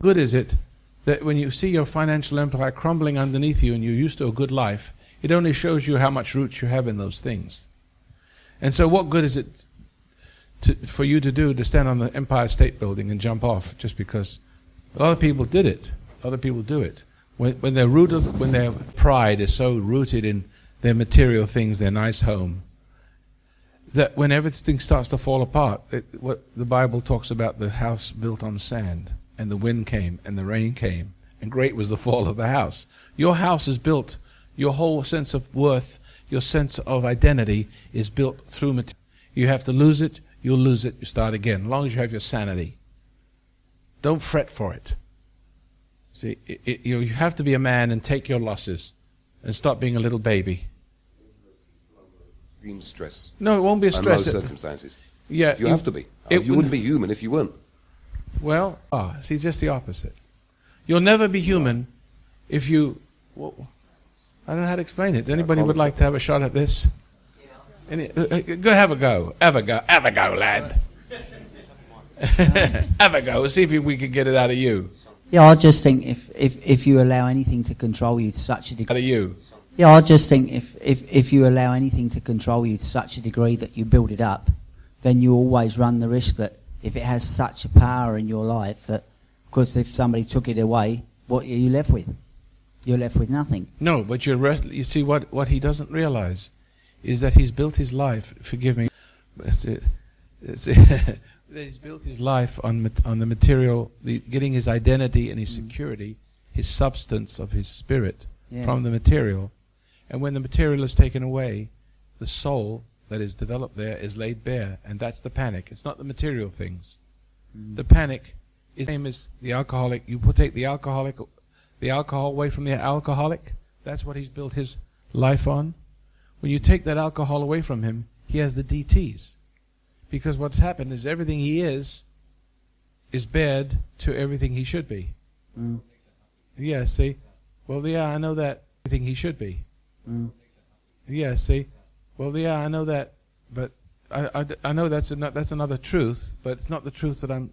good is it that when you see your financial empire crumbling underneath you and you're used to a good life, it only shows you how much roots you have in those things. And so what good is it for you to do to stand on the Empire State Building and jump off just because? A lot of people did it. A lot of people do it. When their pride is so rooted in their material things, their nice home, that when everything starts to fall apart, what the Bible talks about, the house built on sand, and the wind came, and the rain came, and great was the fall of the house. Your house is built, your whole sense of worth, your sense of identity is built through material. You have to lose it, you'll lose it, you start again, as long as you have your sanity. Don't fret for it. See, you have to be a man and take your losses and stop being a little baby. Extreme stress. No, it won't be a stress. Under circumstances. Yeah, you have to be. You wouldn't be human if you weren't. Well, see, just the opposite. You'll never be human if you... Well, I don't know how to explain it. Anybody would like to have a shot at this? Go have a go. Have a go, lad. Have a go. See if we can get it out of you. Yeah, I just think if you allow anything to control you to such a degree... Out of you. Yeah, I just think if you allow anything to control you to such a degree that you build it up, then you always run the risk that if it has such a power in your life that, of course, if somebody took it away, what are you left with? You're left with nothing. No, but you see what he doesn't realize is that he's built his life, forgive me, that's it. He's built his life on the material, getting his identity and his security, his substance of his spirit from the material. And when the material is taken away, the soul that is developed there is laid bare, and that's the panic. It's not the material things. The panic is the same as the alcoholic. You take the alcohol away from the alcoholic, that's what he's built his life on. When you take that alcohol away from him, he has the DTs. Because what's happened is everything he is bared to everything he should be. Yeah, see? Well, yeah, I know that. Everything he should be. Yeah, see? Well, yeah, I know that. But I know that's another truth, but it's not the truth that I'm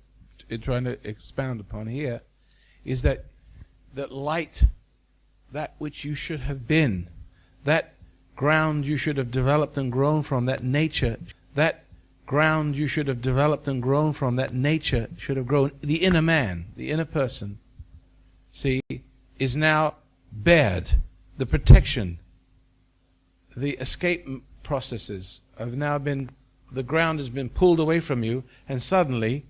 trying to expound upon here, is that light, that which you should have been, that ground you should have developed and grown from, that nature, that ground you should have developed and grown from, that nature should have grown, the inner man, the inner person, see, is now bared. The protection, the escape processes have now been, the ground has been pulled away from you, and suddenly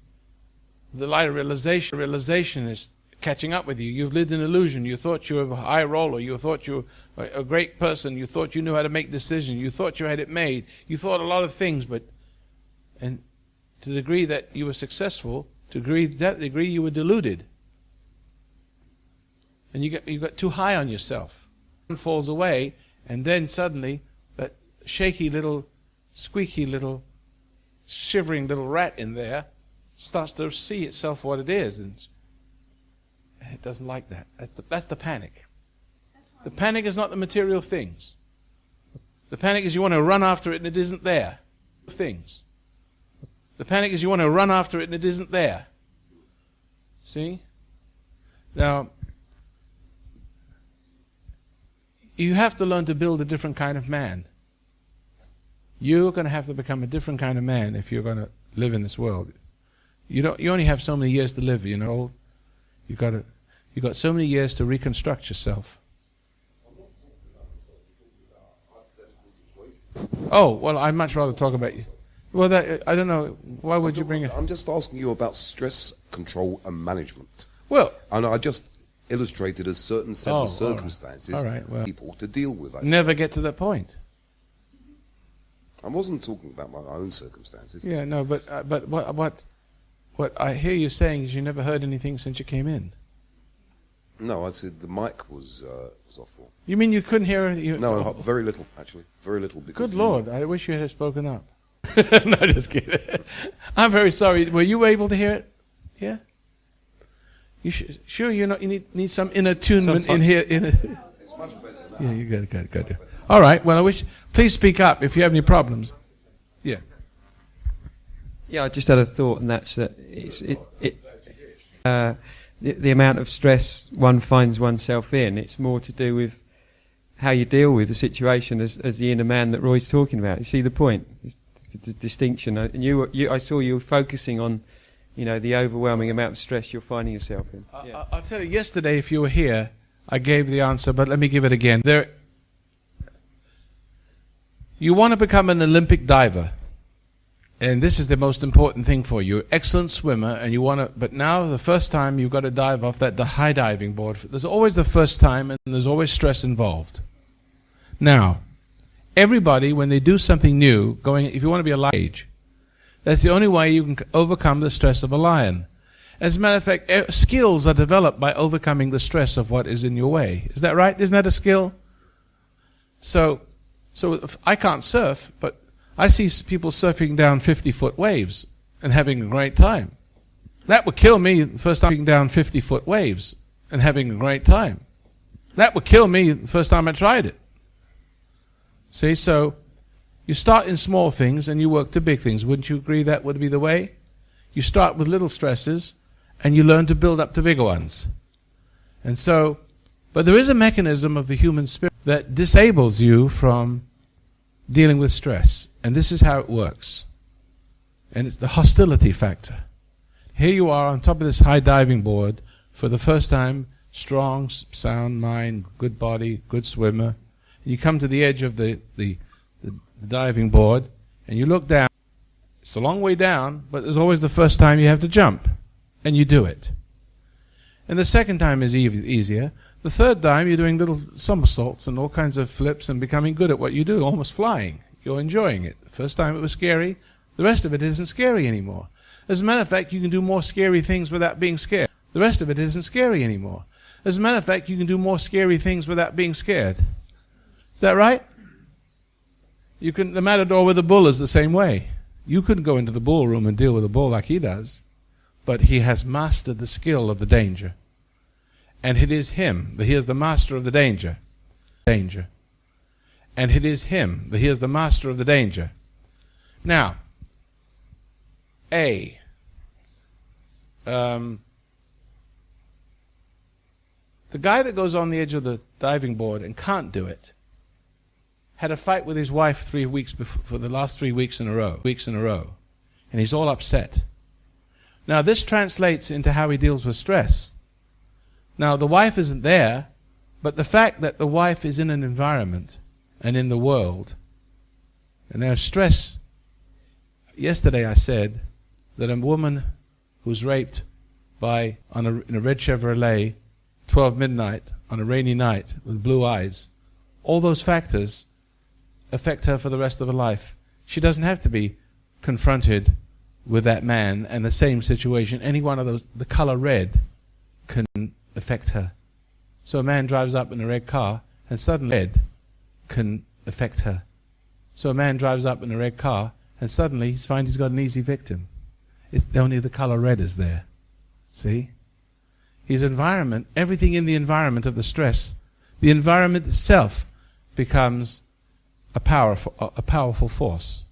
the light of realization is catching up with you. You've lived in illusion. You thought you were a high roller. You thought you were a great person. You thought you knew how to make decisions. You thought you had it made. You thought a lot of things, and to the degree that you were successful, to that degree you were deluded. And you got too high on yourself. It falls away, and then suddenly that shaky little, squeaky little, shivering little rat in there starts to see itself what it is, and it doesn't like that. That's the panic. The panic is not the material things. The panic is you want to run after it and it isn't there. Things. The panic is you want to run after it and it isn't there. See? Now, you have to learn to build a different kind of man. You're going to have to become a different kind of man if you're going to live in this world. You only have so many years to live, you know. You got so many years to reconstruct yourself. Oh, well, I'd much rather talk about you. Well, I don't know. Why would you bring it? I'm just asking you about stress control and management. Well, and I just illustrated a certain set of circumstances well, people to deal with. Never get to that point. I wasn't talking about my own circumstances. Yeah, no, but what I hear you saying is you never heard anything since you came in. No, I said the mic was off. You mean you couldn't hear anything? No, very little, actually. Very little. Because good Lord, I wish you had spoken up. No, just kidding. I'm very sorry. Were you able to hear it? Yeah? You sure you need some inner attunement in here? It's much better now. Yeah, you got it. All right, well, please speak up if you have any problems. Yeah. Yeah, I just had a thought, and that's that the amount of stress one finds oneself in. It's more to do with how you deal with the situation as the inner man that Roy's talking about. You see the point? The distinction. And I saw you focusing on, the overwhelming amount of stress you're finding yourself in. I'll tell you, yesterday, if you were here, I gave the answer, but let me give it again. You want to become an Olympic diver. And this is the most important thing for you. Excellent swimmer, and you want to. But now, the first time you've got to dive off the high diving board. There's always the first time, and there's always stress involved. Now, everybody, when they do something new, if you want to be a lion, that's the only way you can overcome the stress of a lion. As a matter of fact, skills are developed by overcoming the stress of what is in your way. Is that right? Isn't that a skill? So if I can't surf, but I see people surfing down 50-foot waves and having a great time. That would kill me the first time down 50-foot waves and having a great time. That would kill me the first time I tried it. See, so you start in small things and you work to big things. Wouldn't you agree that would be the way? You start with little stresses and you learn to build up to bigger ones. And so, but there is a mechanism of the human spirit that disables you from dealing with stress. And this is how it works. And it's the hostility factor. Here you are on top of this high diving board for the first time, strong, sound mind, good body, good swimmer. And you come to the edge of the diving board and you look down. It's a long way down, but there's always the first time you have to jump. And you do it. And the second time is easier. The third time you're doing little somersaults and all kinds of flips and becoming good at what you do, almost flying. You're enjoying it. The first time it was scary. The rest of it isn't scary anymore. As a matter of fact, you can do more scary things without being scared. The rest of it isn't scary anymore. As a matter of fact, you can do more scary things without being scared. Is that right? The matador with the bull is the same way. You couldn't go into the bull room and deal with a bull like he does. But he has mastered the skill of the danger. And it is him that he is the master of the danger. And it is him that he is the master of the danger. Now, the guy that goes on the edge of the diving board and can't do it had a fight with his wife 3 weeks before, for the last 3 weeks in a row. And he's all upset. Now, this translates into how he deals with stress. Now, the wife isn't there, but the fact that the wife is in an environment and in the world, and there's stress. Yesterday I said that a woman who's raped in a red Chevrolet, 12 midnight, on a rainy night, with blue eyes, all those factors affect her for the rest of her life. She doesn't have to be confronted with that man and the same situation. Any one of those, the color red can affect her. So a man drives up in a red car and suddenly red can affect her. So a man drives up in a red car and suddenly he finds he's got an easy victim. It's only the color red is there. See? His environment, everything in the environment of the stress, the environment itself becomes a powerful force.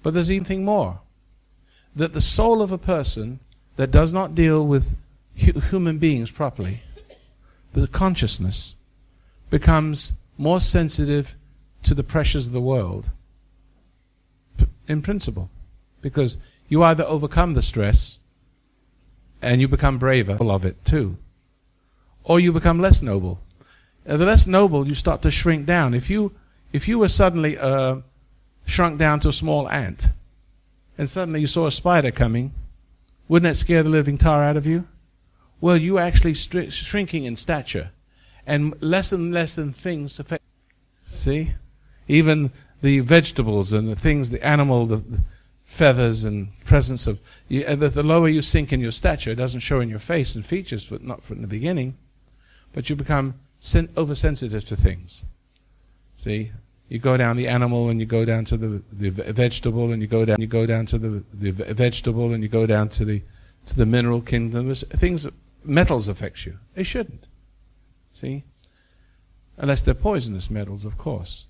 But there's even more. That the soul of a person that does not deal with human beings properly, the consciousness, becomes more sensitive to the pressures of the world in principle. Because you either overcome the stress and you become braver of it too, or you become less noble. The less noble, you start to shrink down. If you were suddenly shrunk down to a small ant, and suddenly you saw a spider coming, wouldn't that scare the living tar out of you? Well, you actually shrinking in stature, and less than things affect. See, even the vegetables and the things, the animal, the feathers and presence of the lower you sink in your stature, it doesn't show in your face and features, not from the beginning, but you become oversensitive to things. See, you go down the animal and you go down to the vegetable, and you go down to the vegetable, and you go down to the mineral kingdom. Things, metals affect you. They shouldn't. See, unless they're poisonous metals, of course.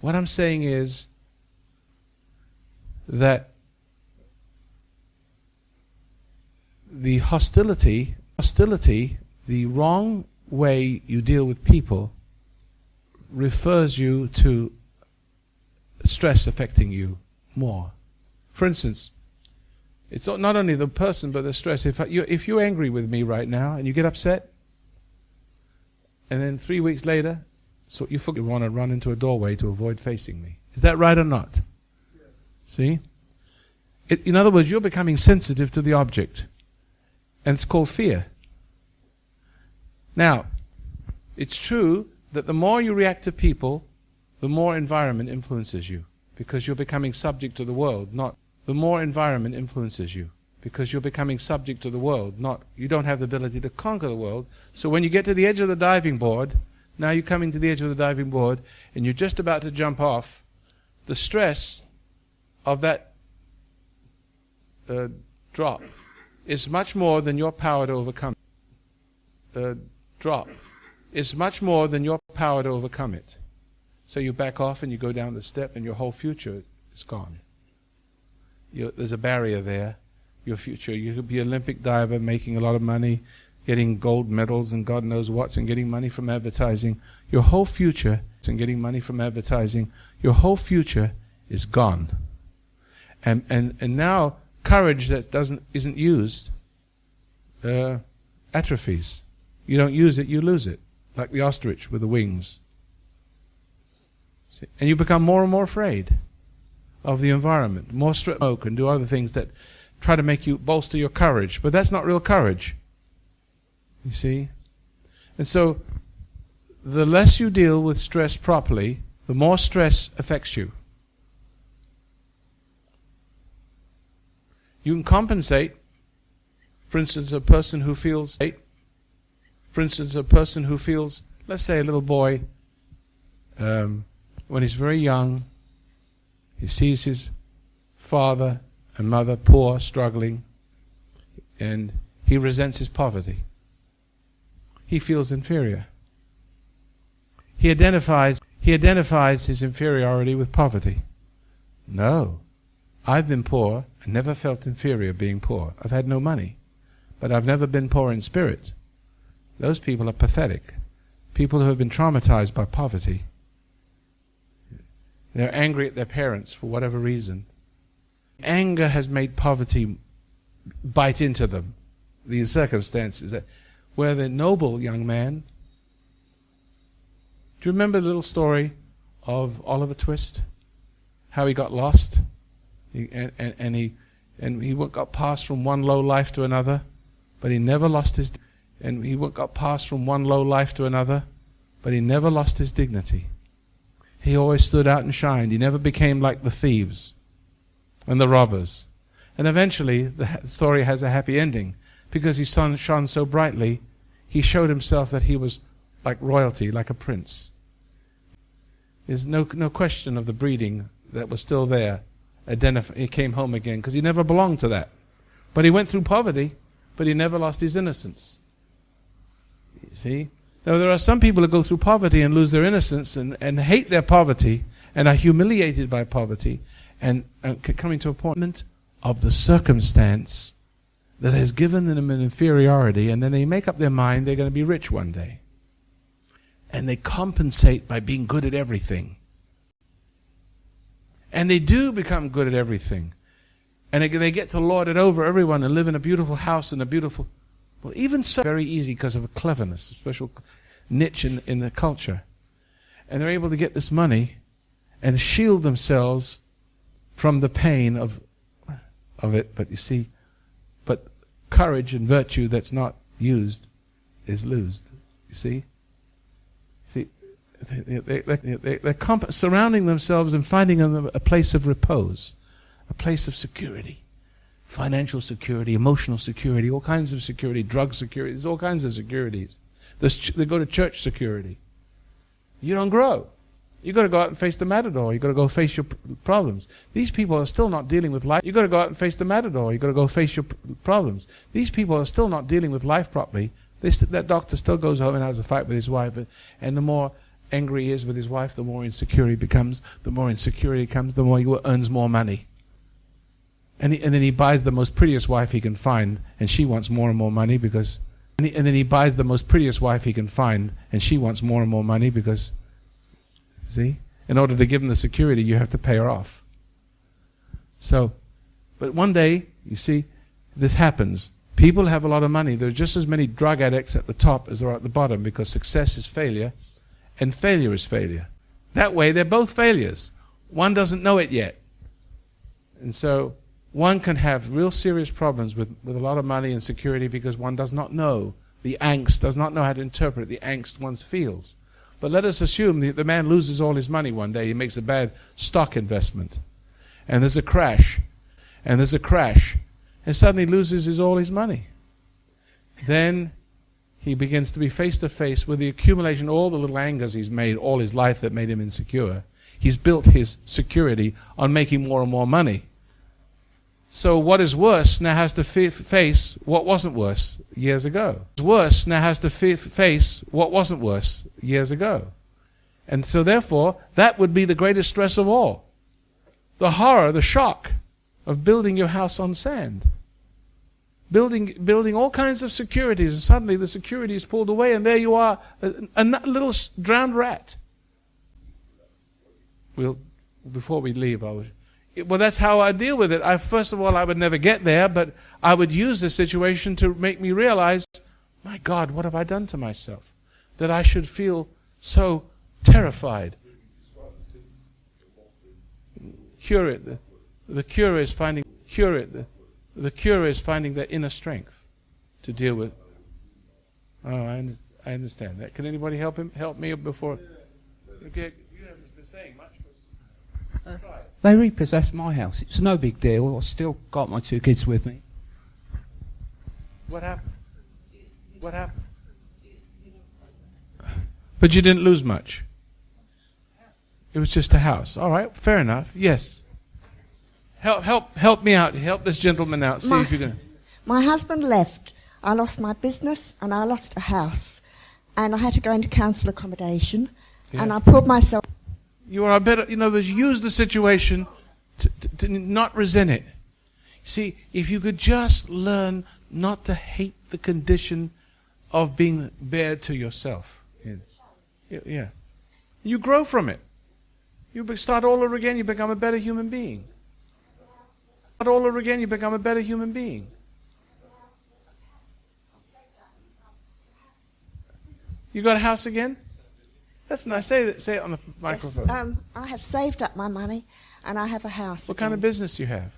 What I'm saying is that the hostility Hostility, the wrong way you deal with people, refers you to stress affecting you more. For instance, it's not only the person but the stress. If you're angry with me right now and you get upset, and then 3 weeks later, so you want to run into a doorway to avoid facing me. Is that right or not? Yeah. See? In other words, you're becoming sensitive to the object. And it's called fear. Now, it's true that the more you react to people, the more environment influences you. Because you're becoming subject to the world, not... The more environment influences you. Because you're becoming subject to the world, not... You don't have the ability to conquer the world. So when you get to the edge of the diving board, now you're coming to the edge of the diving board, and you're just about to jump off, the stress of that drop is much more than your power to overcome it. Drop is much more than your power to overcome it. So you back off and you go down the step and your whole future is gone. There's a barrier there. Your future, you could be an Olympic diver making a lot of money, getting gold medals and God knows what, and getting money from advertising. Your whole future, and getting money from advertising, your whole future is gone. And now courage that isn't used atrophies. You don't use it, you lose it, like the ostrich with the wings. See? And you become more and more afraid of the environment, more smoke and do other things that try to make you bolster your courage, but that's not real courage. You see? And so the less you deal with stress properly, the more stress affects you. You can compensate. For instance, a person who feels, let's say a little boy, when he's very young, he sees his father and mother poor, struggling, and he resents his poverty. He feels inferior. He identifies his inferiority with poverty. No, I've been poor and never felt inferior being poor. I've had no money, but I've never been poor in spirit. Those people are pathetic. People who have been traumatized by poverty. They're angry at their parents for whatever reason. Anger has made poverty bite into them. These circumstances that where the noble young man... Do you remember the little story of Oliver Twist? How he got lost? He got passed from one low life to another, but he never lost his... And he got passed from one low life to another, but he never lost his dignity. He always stood out and shined. He never became like the thieves and the robbers. And eventually, the story has a happy ending, because he shone so brightly, he showed himself that he was like royalty, like a prince. There's no question of the breeding that was still there. He came home again, because he never belonged to that. But he went through poverty, but he never lost his innocence. You see? Now, there are some people who go through poverty and lose their innocence and hate their poverty and are humiliated by poverty and coming to a point of the circumstance that has given them an inferiority, and then they make up their mind they're going to be rich one day. And they compensate by being good at everything. And they do become good at everything. And they get to lord it over everyone and live in a beautiful house and a beautiful... Well, even so, very easy because of a cleverness, a special niche in the culture. And they're able to get this money and shield themselves from the pain of it. But you see, but courage and virtue that's not used is lost. You see? They're surrounding themselves and finding a place of repose, a place of security. Financial security, emotional security, all kinds of security, drug security, there's all kinds of securities. They go to church security. You don't grow. You've got to go out and face the matador. You've got to go face your problems. These people are still not dealing with life. You've got to go out and face the matador. You've got to go face your problems. These people are still not dealing with life properly. That doctor still goes home and has a fight with his wife, and the more angry he is with his wife, the more insecure he becomes. The more insecure he becomes, the more he earns more money. And then he buys the most prettiest wife he can find, and she wants more and more money because And then he buys the most prettiest wife he can find, and she wants more and more money because, see, in order to give him the security, you have to pay her off. So, but one day, you see, this happens. People have a lot of money. There are just as many drug addicts at the top as there are at the bottom, because success is failure and failure is failure. That way, they're both failures. One doesn't know it yet. And so one can have real serious problems with a lot of money and security because one does not know the angst, does not know how to interpret the angst one feels. But let us assume the man loses all his money one day. He makes a bad stock investment. And there's a crash. And there's a crash. And suddenly loses all his money. Then he begins to be face to face with the accumulation of all the little angers he's made all his life that made him insecure. He's built his security on making more and more money. So what is worse now has to face what wasn't worse years ago. Worse now has to face what wasn't worse years ago. And so therefore, that would be the greatest stress of all. The horror, the shock of building your house on sand. Building all kinds of securities, and suddenly the security is pulled away, and there you are, a little drowned rat. Before we leave, well, that's how I deal with it. First of all, I would never get there, but I would use the situation to make me realize, my God, what have I done to myself? That I should feel so terrified. Cure it. The cure is finding the cure is finding the inner strength to deal with. Oh, I understand that. Can anybody help me before? Okay, you haven't been saying much. They repossessed my house. It's no big deal. I've still got my 2 kids with me. What happened? What happened? But you didn't lose much. It was just a house. All right, fair enough. Yes. Help me out. Help this gentleman out. See if you can. My husband left. I lost my business and I lost a house, and I had to go into council accommodation. Yeah. And I pulled myself. You are better. Use the situation to not resent it. See, if you could just learn not to hate the condition of being bared to yourself. Yeah. You grow from it. You start all over again. You become a better human being. Start all over again. You become a better human being. You got a house again? That's nice. Say it on the microphone. Yes, I have saved up my money, and I have a house. What kind of business do you have?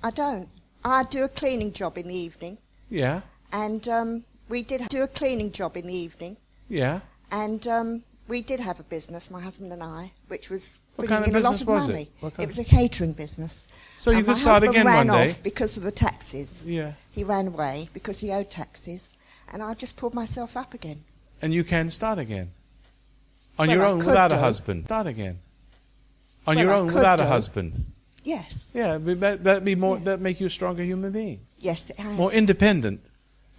I don't. I do a cleaning job in the evening. Yeah. And we did do a cleaning job in the evening. Yeah. And we did have a business, my husband and I, which was What bringing kind of in a lot business of was money. it? It was a catering business. So you And could start again my one husband day. ran off because of the taxes. Yeah. He ran away because he owed taxes. And I just pulled myself up again. And you can start again. On Well, your I own could without a do. husband. Start again. On Well, your I own could without a do. husband. Yes. Yeah, that'd be more. That'd make you a stronger human being. Yes, it has. More independent.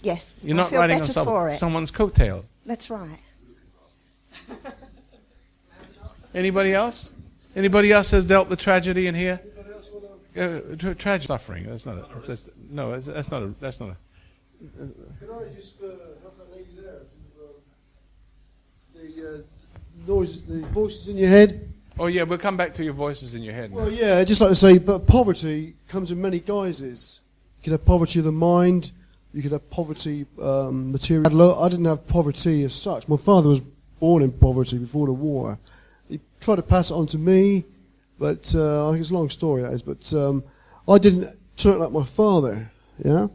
Yes. You're I not feel riding better on for it. someone's coattail. That's right. Anybody else? Anybody else has dealt with tragedy in here? Tragic suffering. That's not a. That's not a. That's not a. Can I just help that lady there? The voices in your head. Oh yeah, we'll come back to your voices in your head. Now. Well, yeah, I'd just like to say, but poverty comes in many guises. You could have poverty of the mind. You could have poverty material. I didn't have poverty as such. My father was born in poverty before the war. He tried to pass it on to me, but I think it's a long story, that is. But I didn't turn out like my father, yeah?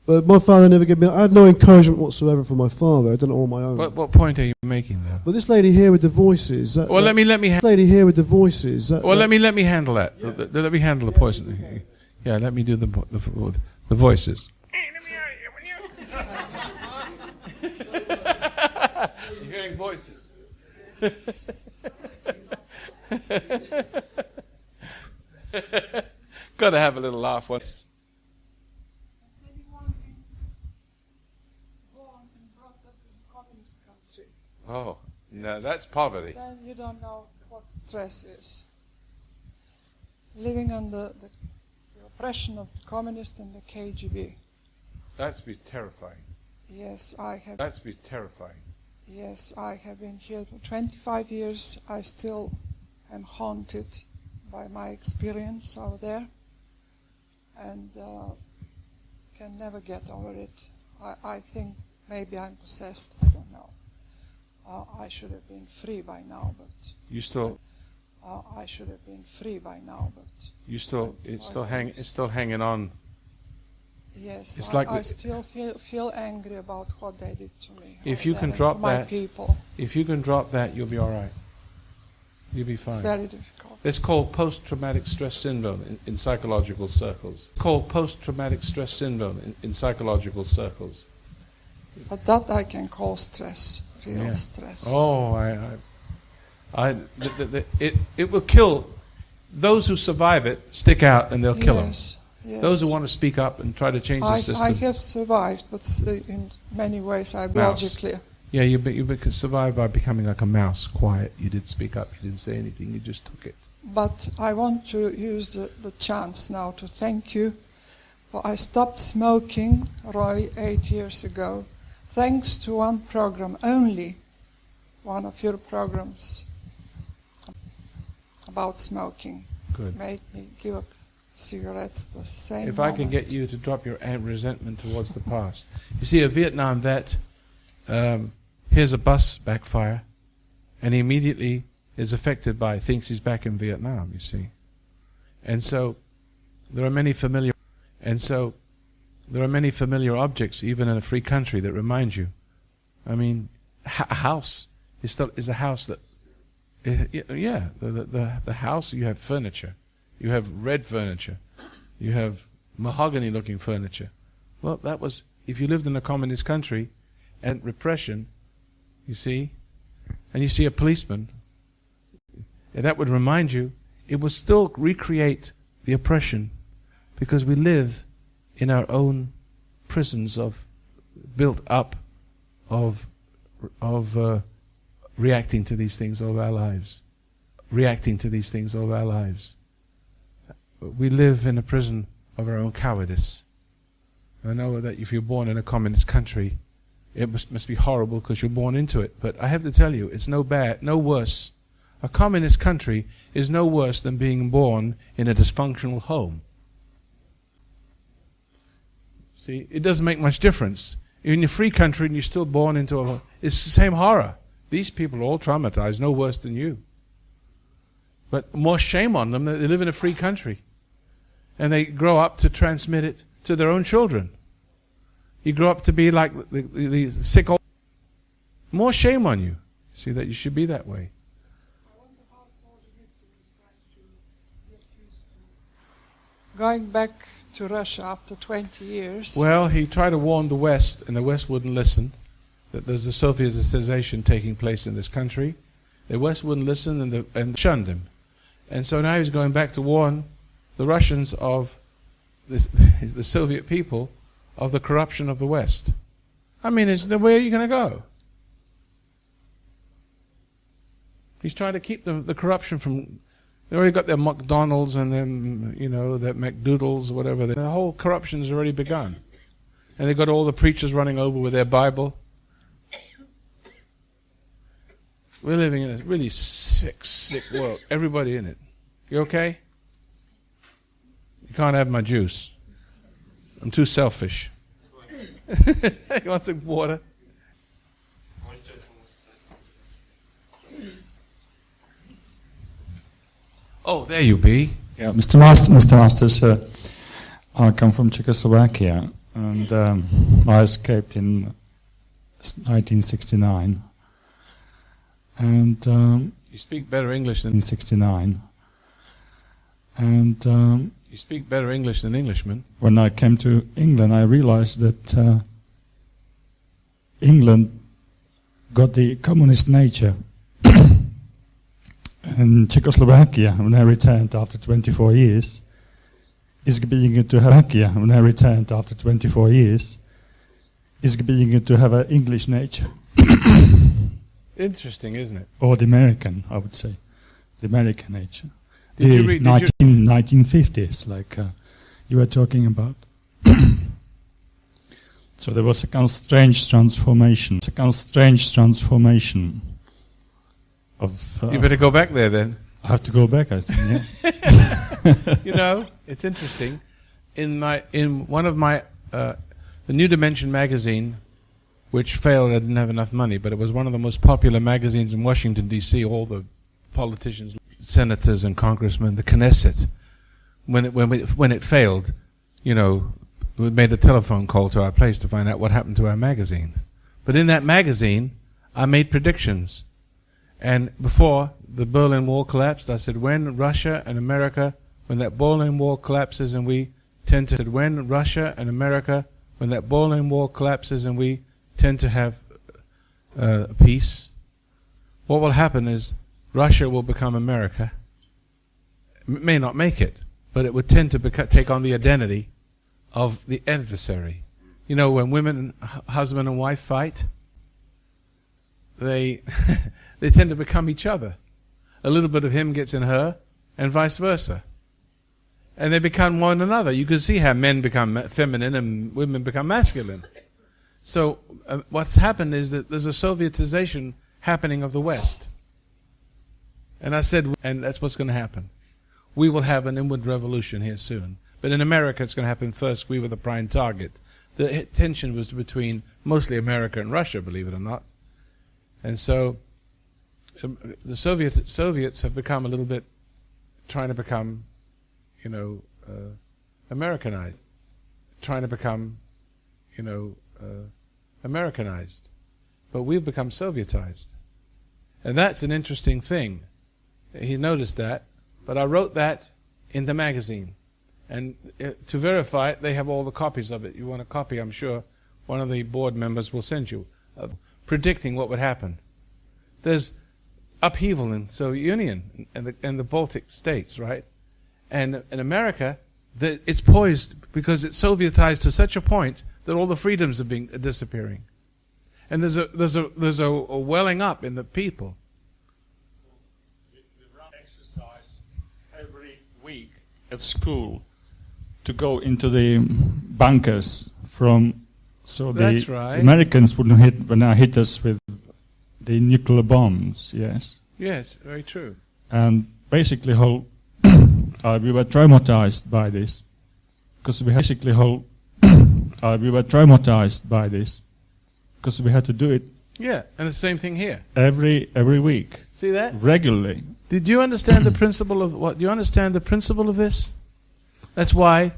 But my father never gave me... I had no encouragement whatsoever from my father. I did it all on my own. What point are you making there? But this lady here with the voices... Well, let me lady here with the voices... let me handle that. Yeah. Let me handle the poison. Yeah, let me do the voices. Hey, let me out here. You're hearing voices. Got to have a little laugh once. Oh, no, that's poverty. Then you don't know what stress is. Living under the oppression of the communists and the KGB. That's be terrifying. Yes, I have. That's be terrifying. Yes, I have been here for 25 years. I still am haunted by my experience over there, and can never get over it. I think maybe I'm possessed. I don't know. I should have been free by now, but You still, I should have been free by now, but it's still hanging on. yes, It's I, like I the- still feel angry about what they did to me. If over you there can and drop to my that- people, If you can drop that, you'll be all right. You'll be it's fine. very difficult. It's called post-traumatic stress syndrome in psychological circles. It's called post-traumatic stress syndrome in psychological circles. But that I can call stress, real Yeah. stress. Oh, it will kill those who survive it. Stick out and they'll kill them. Yes, yes. Those who want to speak up and try to change the I system. have survived, but in many ways I biologically. Yeah, you survived by becoming like a mouse, quiet. You did speak up. You didn't say anything. You just took it. But I want to use the chance now to thank you. For I stopped smoking, Roy, 8 years ago, thanks to one program only, one of your programs about smoking. Good. Made me give up cigarettes the same If I can moment. get you to drop your resentment towards the past. You see, a Vietnam vet hears a bus backfire, and he immediately is affected by it, thinks he's back in Vietnam, you see. And so there are many familiar objects, even in a free country, that remind you. I mean, a house is a house that, the house, you have furniture. You have red furniture. You have mahogany-looking furniture. Well, that was, if you lived in a communist country and repression, you see, and you see a policeman, that would remind you, it would still recreate the oppression, because we live in our own prisons built up of reacting to these things all our lives. Reacting to these things all our lives. We live in a prison of our own cowardice. I know that if you're born in a communist country, it must be horrible because you're born into it. But I have to tell you, it's no worse. A communist country is no worse than being born in a dysfunctional home. See, it doesn't make much difference. In a free country and you're still born into it's the same horror. These people are all traumatized, no worse than you. But more shame on them that they live in a free country. And they grow up to transmit it to their own children. You grow up to be like the sick old... More shame on you. See, that you should be that way. Going back to Russia after 20 years. Well, he tried to warn the West, and the West wouldn't listen, that there's a Sovietization taking place in this country. The West wouldn't listen and shunned him. And so now he's going back to warn the Russians of the Soviet people of the corruption of the West. I mean, where are you going to go? He's trying to keep the corruption from... They already got their McDonald's and then, their McDoodles or whatever. The whole corruption's already begun. And they've got all the preachers running over with their Bible. We're living in a really sick world. Everybody in it. You okay? You can't have my juice. I'm too selfish. You want some water? Oh, there you be. Yeah, Mr. Masters, I come from Czechoslovakia, and I escaped in 1969. And you speak better English than 1969. And you speak better English than Englishmen. When I came to England, I realized that England got the communist nature. And Czechoslovakia, when I returned after 24 years, is beginning to have when I returned after 24 years, is beginning to have an English nature. Interesting, isn't it? Or the American, I would say, the American nature. Did the you read, 1950s, like you were talking about. So there was a kind of strange transformation. It's a kind of strange transformation of. You better go back there then. I have to go back, I think. Yes. You know, it's interesting. In one of my the New Dimension magazine, which failed, I didn't have enough money, but it was one of the most popular magazines in Washington D.C. All the politicians, senators, and congressmen, the Knesset. When it failed, you know, we made a telephone call to our place to find out what happened to our magazine. But in that magazine, I made predictions. And before the Berlin Wall collapsed, I said, when Russia and America, when that Berlin Wall collapses and we tend to, when Russia and America, when that Berlin Wall collapses and we tend to have peace, what will happen is Russia will become America. It may not make it, but it would tend to take on the identity of the adversary. You know, when women, husband and wife fight, they they tend to become each other. A little bit of him gets in her, and vice versa. And they become one another. You can see how men become feminine and women become masculine. So what's happened is that there's a Sovietization happening of the West. And I said, and that's what's going to happen. We will have an inward revolution here soon. But in America, it's going to happen first. We were the prime target. The tension was between mostly America and Russia, believe it or not. And so the Soviets have become a little bit trying to become, you know, Americanized. Trying to become, you know, Americanized. But we've become Sovietized. And that's an interesting thing. He noticed that. But I wrote that in the magazine. And to verify it, they have all the copies of it. You want a copy, I'm sure one of the board members will send you, predicting what would happen. There's upheaval in Soviet Union and the Baltic states, right? And in America, it's poised because it's Sovietized to such a point that all the freedoms are disappearing. And there's a welling up in the people. We run exercise every week at school to go into the bunkers so That's the right. Americans wouldn't hit us with the nuclear bombs. Yes. Yes, very true. And basically, we were traumatized by this because we had to do it. Yeah, and the same thing here. Every week. See that? Regularly. Did you understand the principle of what? Do you understand the principle of this? That's why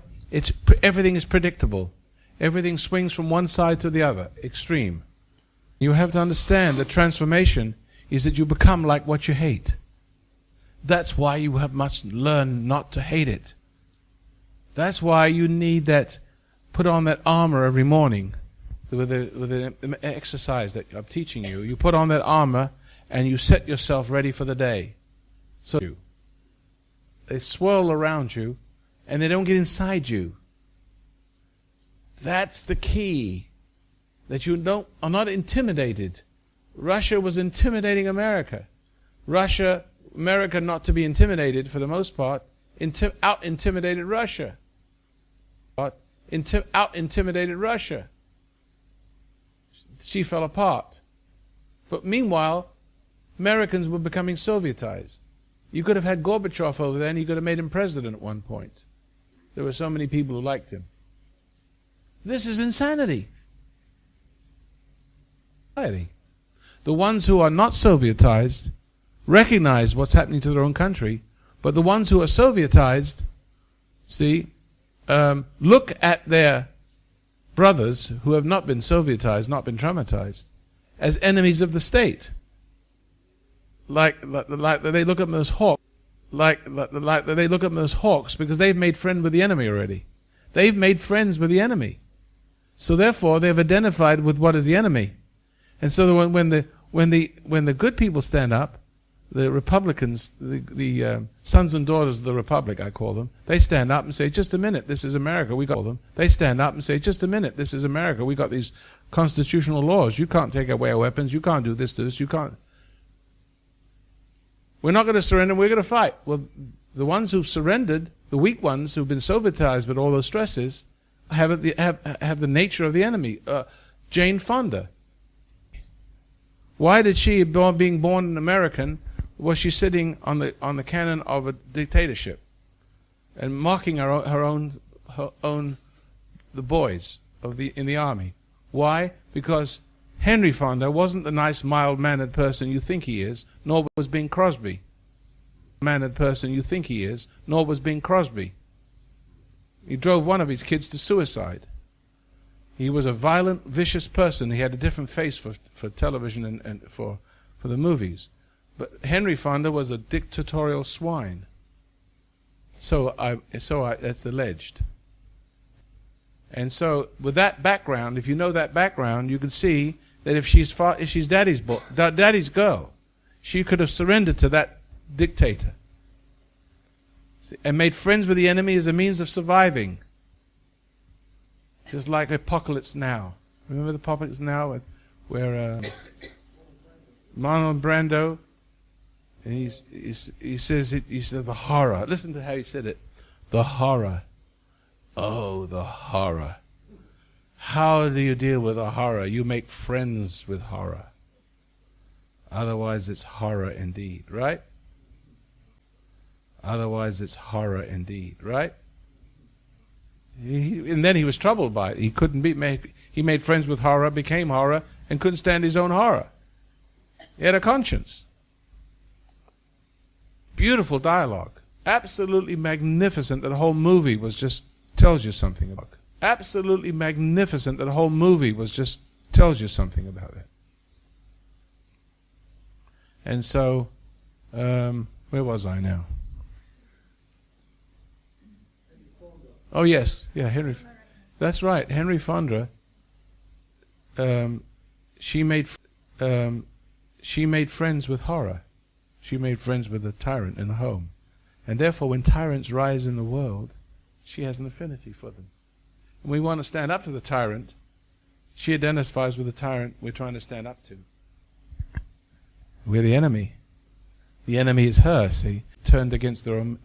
everything is predictable. Everything swings from one side to the other, extreme. You have to understand that transformation is that you become like what you hate. That's why you must learn not to hate it. That's why you need put on that armor every morning with the exercise that I'm teaching you. You put on that armor and you set yourself ready for the day. So they swirl around you and they don't get inside you. That's the key. That you are not intimidated. Russia was intimidating America. America not to be intimidated for the most part, out-intimidated Russia. Out-intimidated Russia. She fell apart. But meanwhile, Americans were becoming Sovietized. You could have had Gorbachev over there and you could have made him president at one point. There were so many people who liked him. This is insanity. The ones who are not Sovietized recognize what's happening to their own country, but the ones who are Sovietized, look at their brothers who have not been Sovietized, not been traumatized, as enemies of the state. Like they look at them as hawks. Like they look at them as hawks because they've made friends with the enemy already. They've made friends with the enemy. So therefore, they've identified with what is the enemy. And so when the good people stand up, the Republicans, the sons and daughters of the Republic, I call them, they stand up and say, just a minute, this is America, we got them. They stand up and say, just a minute, this is America, we got these constitutional laws. You can't take away our weapons, you can't do this to us, you can't. We're not going to surrender, we're going to fight. Well, the ones who've surrendered, the weak ones who've been Sovietized with all those stresses, have the nature of the enemy. Jane Fonda. Why did she, being born an American, was she sitting on the cannon of a dictatorship and mocking her own the boys in the army? Why? Because Henry Fonda wasn't the nice, mild-mannered person you think he is, nor was Bing Crosby. Mannered person you think he is, nor was Bing Crosby. He drove one of his kids to suicide. He was a violent, vicious person. He had a different face for television and for the movies. But Henry Fonda was a dictatorial swine. So that's alleged. And so, with that background, if you know that background, you can see that if she's daddy's girl, she could have surrendered to that dictator and made friends with the enemy as a means of surviving. Just like Apocalypse Now. Remember the Apocalypse Now where Marlon Brando, and he says the horror. Listen to how he said it. The horror. Oh, the horror. How do you deal with the horror? You make friends with horror. Otherwise it's horror indeed, right? Otherwise it's horror indeed, right? And then he was troubled by it. He couldn't he made friends with horror, became horror, and couldn't stand his own horror. He had a conscience. Beautiful dialogue. Absolutely magnificent. That whole movie was just tells you something about it. Absolutely magnificent. That whole movie was just tells you something about it. And so, where was I now? Oh yes, yeah, Henry. That's right, Henry Fonda. She made friends with horror. She made friends with the tyrant in the home, and therefore, when tyrants rise in the world, she has an affinity for them. And we want to stand up to the tyrant. She identifies with the tyrant we're trying to stand up to. We're the enemy. The enemy is her. See, turned against your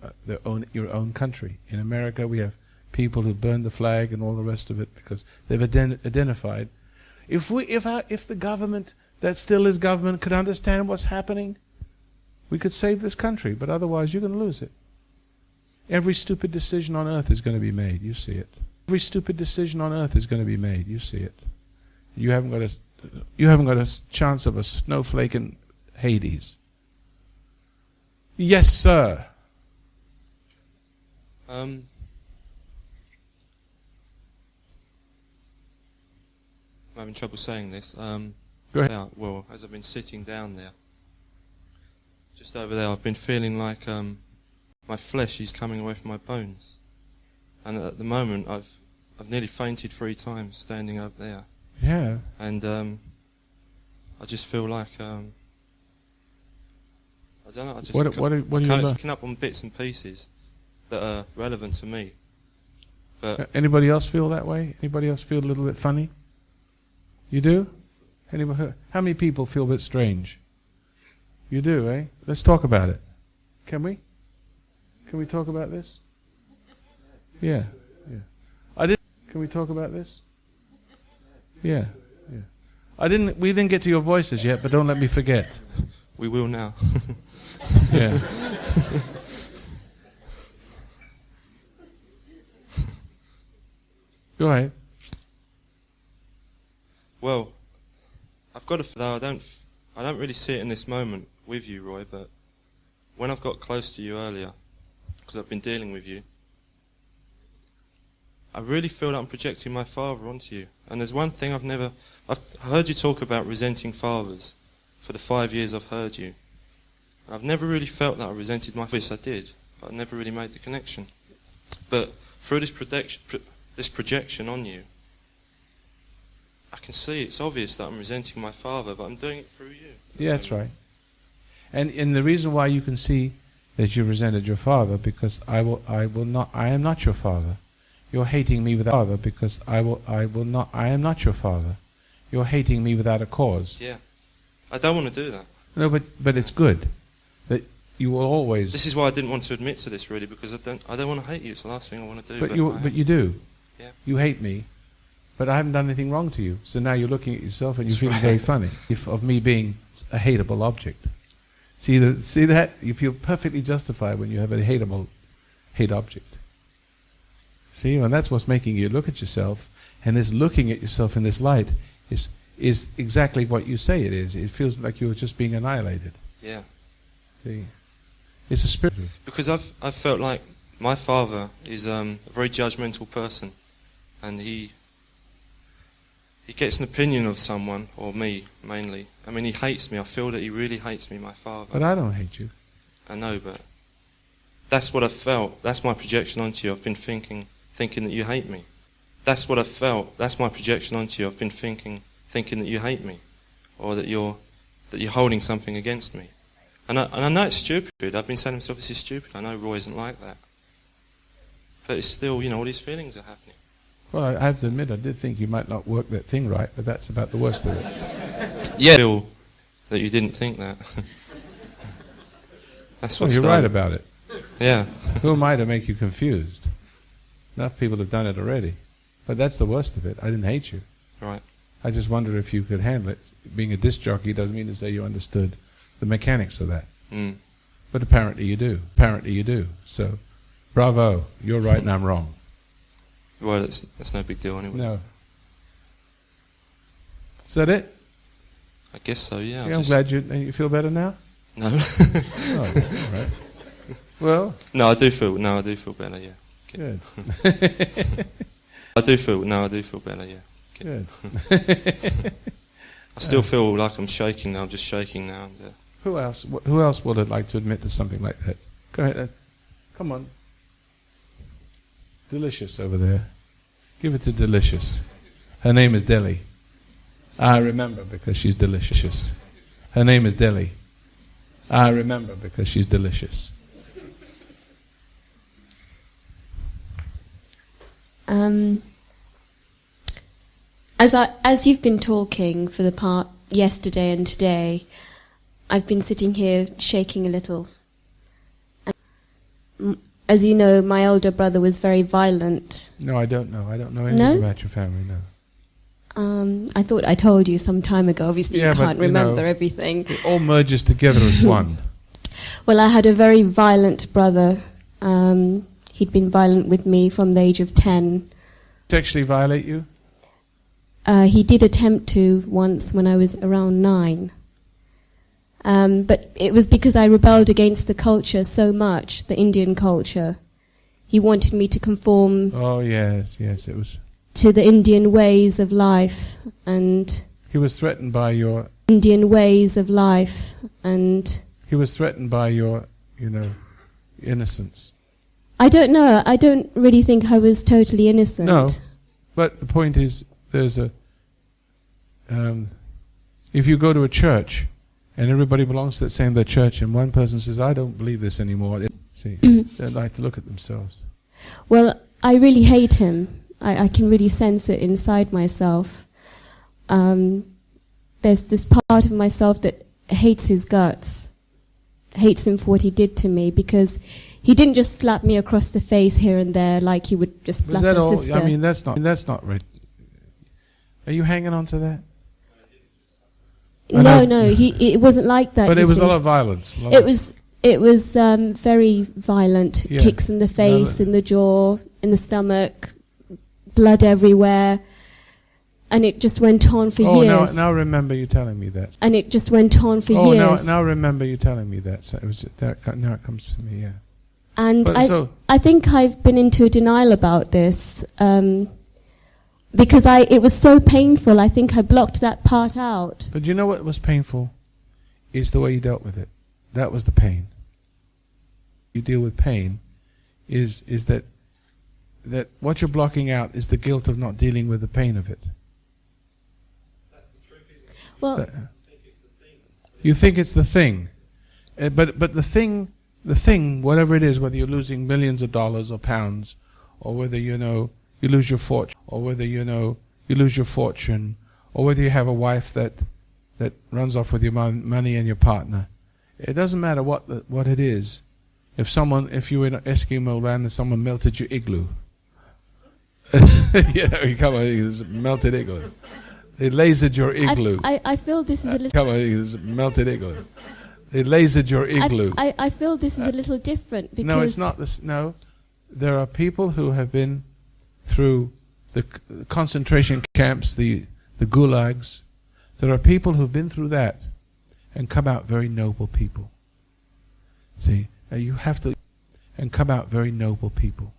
own country. In America, we have people who burn the flag and all the rest of it because they've identified. If the government that still is government could understand what's happening, we could save this country. But otherwise, you're going to lose it. Every stupid decision on earth is going to be made. You see it. Every stupid decision on earth is going to be made. You see it. You haven't got a chance of a snowflake in Hades. Yes, sir. I'm having trouble saying this. Go ahead. Well, as I've been sitting down there, just over there, I've been feeling like my flesh is coming away from my bones, and at the moment, I've nearly fainted 3 times standing up there. Yeah. And I just feel like I don't know. I just what are you kind of picking up on bits and pieces that are relevant to me. But anybody else feel that way? Anybody else feel a little bit funny? You do? How many people feel a bit strange? You do, eh? Let's talk about it. Can we? Can we talk about this? Yeah. Can we talk about this? Yeah. We didn't get to your voices yet, but don't let me forget. We will now. Yeah. Go ahead. Well, I've got to. Though I don't really see it in this moment with you, Roy. But when I've got close to you earlier, because I've been dealing with you, I really feel that I'm projecting my father onto you. And there's one thing I've heard you talk about resenting fathers for the 5 years I've heard you. And I've never really felt that I resented my father. Yes, I did, but I never really made the connection. But through this projection on you, I can see it's obvious that I'm resenting my father, but I'm doing it through you. Yeah, that's right. And the reason why you can see that you resented your father, because I am not your father. You're hating me without father because I am not your father. You're hating me without a cause. Yeah. I don't want to do that. No, but it's good that you will always. This is why I didn't want to admit to this really, because I don't want to hate you. It's the last thing I want to do. But you do. Yeah. You hate me, but I haven't done anything wrong to you. So now you're looking at yourself and you're feeling very funny of me being a hateable object. See that? You feel perfectly justified when you have a hate object. See, and that's what's making you look at yourself, and this looking at yourself in this light is exactly what you say it is. It feels like you're just being annihilated. Yeah. See? It's a spirit. Because I've felt like my father is a very judgmental person, and he gets an opinion of someone, or me mainly. I mean, he hates me. I feel that he really hates me, my father. But I don't hate you. I know, but that's what I felt. That's my projection onto you. I've been thinking that you hate me. That's what I felt. That's my projection onto you. I've been thinking that you hate me, or that you're holding something against me. And I know it's stupid. I've been saying to myself, this is stupid. I know Roy isn't like that. But it's still, all these feelings are happening. Well, I have to admit, I did think you might not work that thing right, but that's about the worst of it. Yeah. I feel that you didn't think that. That's what Well, you're right about it. Yeah. Who am I to make you confused? Enough people have done it already. But that's the worst of it. I didn't hate you. Right. I just wondered if you could handle it. Being a disc jockey doesn't mean to say you understood the mechanics of that. Mm. But apparently you do. Apparently you do. So, bravo. You're right and I'm wrong. Well, that's no big deal anyway. No. Is that it? I guess so, yeah. I'm glad you feel better now? No. Oh, all right. Well. No, I do feel better, yeah. Good. I do feel better, yeah. Good. I still feel like I'm shaking now. I'm just shaking now. And, Who else would like to admit to something like that? Go ahead. Come on. Delicious over there. Give it to Delicious. Her name is Deli. I remember because she's delicious. Her name is Deli. I remember because she's delicious. As you've been talking for the part yesterday and today, I've been sitting here shaking a little. As you know, my older brother was very violent. No, I don't know. I don't know anything about your family, no. I thought I told you some time ago. Obviously, Yeah, you can't but, remember everything. It all merges together as one. Well, I had a very violent brother. He'd been violent with me from the age of 10. Sexually violate you? He did attempt to once when I was around 9. But it was because I rebelled against the culture so much, the Indian culture. He wanted me to conform. Oh, yes, it was. To the Indian ways of life, and he was threatened by your Indian ways of life, and he was threatened by your, innocence. I don't know. I don't really think I was totally innocent. No, but the point is, there's a. If you go to a church, and everybody belongs to that same church, and one person says, "I don't believe this anymore," they like to look at themselves. Well, I really hate him. I can really sense it inside myself. There's this part of myself that hates his guts, hates him for what he did to me, because he didn't just slap me across the face here and there like you would just slap a sister. I mean, that's not right. Are you hanging on to that? No, it wasn't like that. But it was a lot of violence. It was very violent. Yeah. Kicks in the face, in the jaw, in the stomach, blood everywhere, and it just went on for years. Now remember you telling me that. And it just went on for years. Now remember you telling me that. So it was now it comes to me, yeah. And I think I've been into a denial about this because it was so painful. I think I blocked that part out. But you know what was painful? It's the way you dealt with it. That was the pain. You deal with pain is that what you're blocking out is the guilt of not dealing with the pain of it. Well, you think it's the thing, but the thing, whatever it is, whether you're losing millions of dollars or pounds, or whether you lose your fortune, or whether you lose your fortune, or whether you have a wife that runs off with your money and your partner, it doesn't matter what it is. If you were in an Eskimo land and someone melted your igloo, Yeah, come on, it's melted igloo. They lasered your igloo. I feel this is a little. Come on, it's melted igloo. They lasered your igloo. I feel this is a little different because. No, it's not this. No, there are people who have been through the concentration camps, the gulags. There are people who've been through that and come out very noble people. See, you have to, and come out very noble people.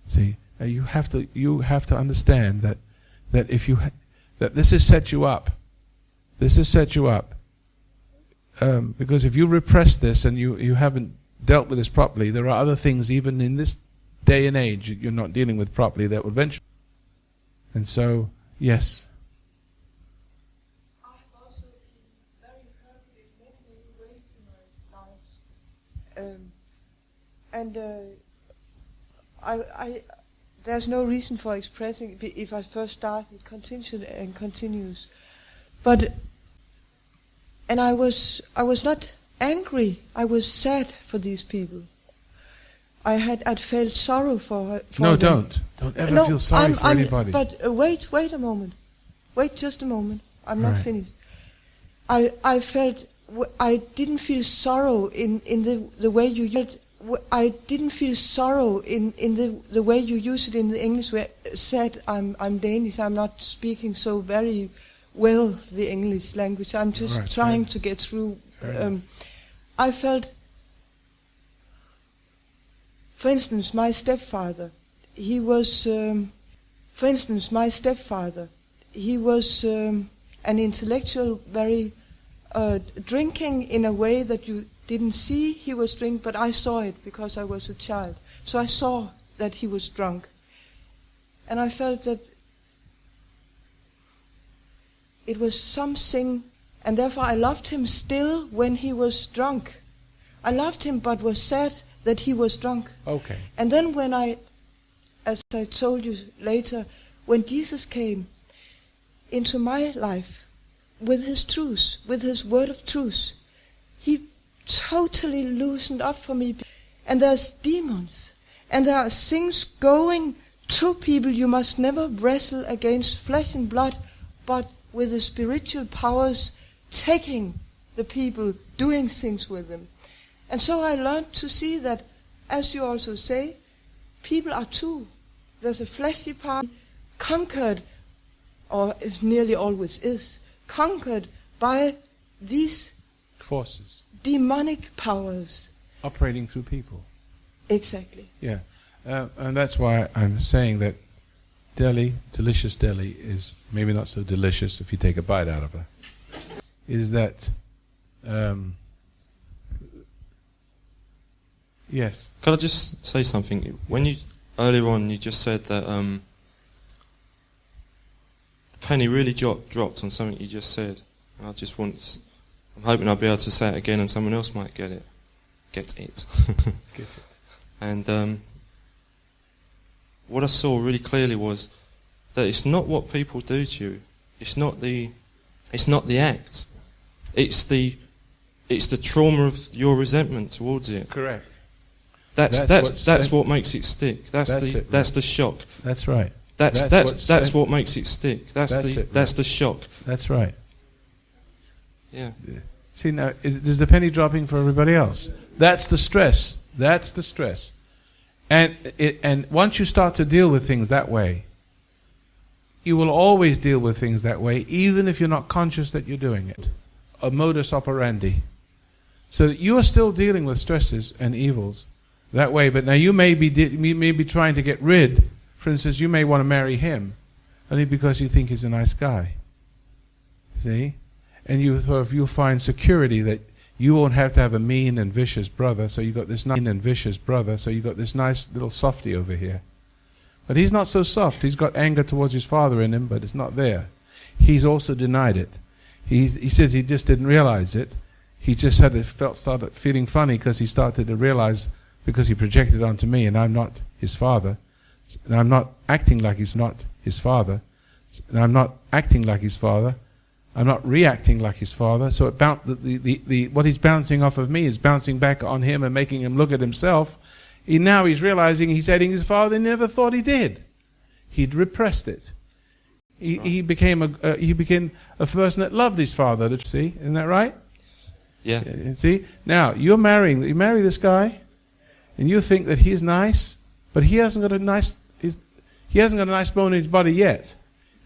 See, you have to understand that if you that this has set you up. This has set you up. Because if you repress this and you haven't dealt with this properly, there are other things even in this day and age you're not dealing with properly that will eventually. And so, yes. I have also been very hurt in many ways in my life. I there's no reason for expressing if I first start, it continues. And I was not angry. I was sad for these people. I'd felt sorrow for No, them. don't ever feel sorry for anybody. But wait a moment. Wait just a moment. I'm not finished. I felt I didn't feel sorrow in the way you used. I didn't feel sorrow in the way you use it in the English. Where said I'm Danish. I'm not speaking so very well the English language. I'm just trying to get through. I felt, for instance, my stepfather. He was, an intellectual, very drinking in a way that you didn't see he was drunk, but I saw it because I was a child. So I saw that he was drunk. And I felt that it was something, and therefore I loved him still when he was drunk. I loved him but was sad that he was drunk. Okay. And then when as I told you later, when Jesus came into my life with his truth, with his word of truth, he totally loosened up for me. And there's demons, and there are things going to people. You must never wrestle against flesh and blood, but with the spiritual powers taking the people, doing things with them. And so I learned to see that, as you also say, people are two. There's a fleshy part conquered, or it nearly always is, conquered by these forces, demonic powers. Operating through people. Exactly. Yeah. And that's why I'm saying that delicious deli is maybe not so delicious if you take a bite out of her. Is that, yes. Could I just say something? When you, earlier on, you just said that the penny really dropped on something you just said. I'm hoping I'll be able to say it again and someone else might get it. Get it. Get it. And what I saw really clearly was that it's not what people do to you. It's not the act. It's the trauma of your resentment towards it. Correct. That's what makes it stick. That's the shock. That's right. That's what makes it stick. That's the shock. That's right. Yeah. See now, is the penny dropping for everybody else? That's the stress. That's the stress. And once you start to deal with things that way, you will always deal with things that way, even if you're not conscious that you're doing it. A modus operandi. So that you are still dealing with stresses and evils that way, but now you may be trying to get rid. For instance, you may want to marry him only because you think he's a nice guy. See? And you'll find security that you won't have to have a mean and vicious brother, so you got this nice little softy over here. But he's not so soft. He's got anger towards his father in him, but it's not there. He's also denied it. He says he just didn't realize it. He just started feeling funny because he started to realize, because he projected onto me, and I'm not his father, and I'm not acting like he's not his father, and I'm not acting like his father. I'm not reacting like his father, so what he's bouncing off of me is bouncing back on him and making him look at himself. Now he's realizing he's hating his father. He never thought he did. He'd repressed it. He became a person that loved his father. See, isn't that right? Yeah. See, now you marry this guy, and you think that he's nice, but he hasn't got a nice bone in his body yet.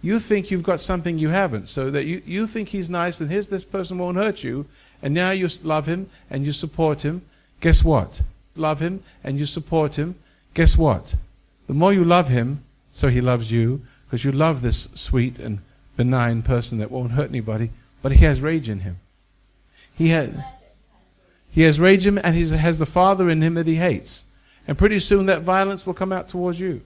You think you've got something you haven't, so that you think he's nice, and this person won't hurt you, and now you love him and you support him. Guess what? Love him and you support him. Guess what? The more you love him, so he loves you, because you love this sweet and benign person that won't hurt anybody, but he has rage in him. He has rage in him, and he has the father in him that he hates. And pretty soon that violence will come out towards you.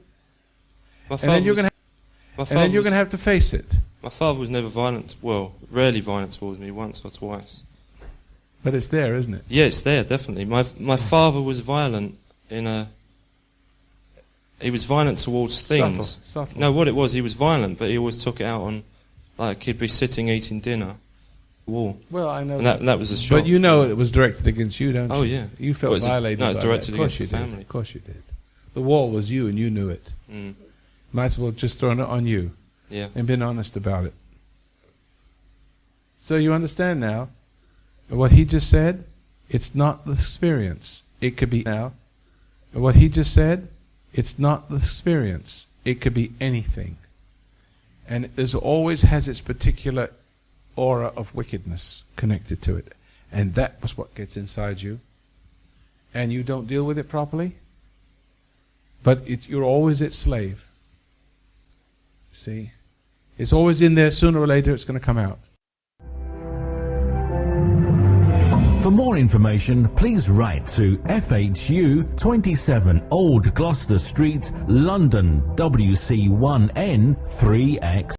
And then you're going to have to face it. My father was never violent, well, rarely violent towards me, once or twice. But it's there, isn't it? Yeah, it's there, definitely. My father was violent he was violent towards things. Subtle. No, what it was, he was violent, but he always took it out on, like, he'd be sitting eating dinner. Wall. Well, I know. And that was a shock. But you know it was directed against you, don't you? Oh, yeah. You felt violated. No, it was directed against the family. family. Of course you did. The wall was you, and you knew it. Mm. Might as well just thrown it on you. Yeah. And been honest about it. So you understand now what he just said? It's not the experience. It could be now. What he just said? It's not the experience. It could be anything. And it always has its particular aura of wickedness connected to it. And that was what gets inside you. And you don't deal with it properly. But you're always its slave. See? It's always in there. Sooner or later it's going to come out. For more information, please write to FHU 27 Old Gloucester Street, London, WC1N 3X.